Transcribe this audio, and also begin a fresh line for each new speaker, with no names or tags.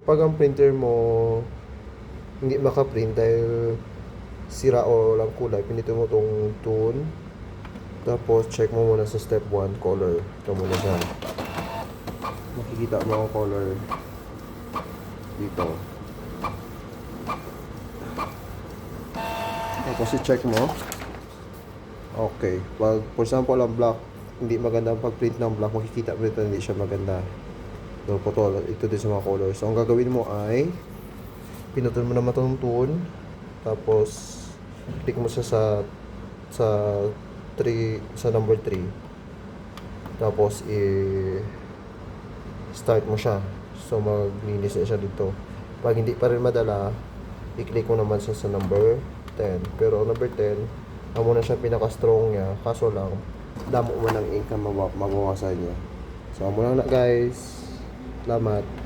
Pag ang printer mo hindi makaprint dahil sira o lang kulay, pinitin mo tong tool. Tapos check mo muna sa step 1 color. Ito muna siya. Makikita mo ang color dito. Tapos i-check mo. Okay. Pag for example ang black, hindi maganda ang pag-print ng black, makikita mo dito hindi siya maganda. So, putol. Ito din sa mga colors. So, ang gagawin mo ay pinutol mo naman itong tool. Tapos click mo siya sa 3 sa number 3. Tapos start mo siya. So maglinis na siya dito. Pag hindi pa rin madala, i-click mo naman siya sa number 10. Pero number 10, amo na siya pinaka-strong niya. Kaso lang, damo mo ng ink na mabawasan niya. So amo lang na guys. Salamat.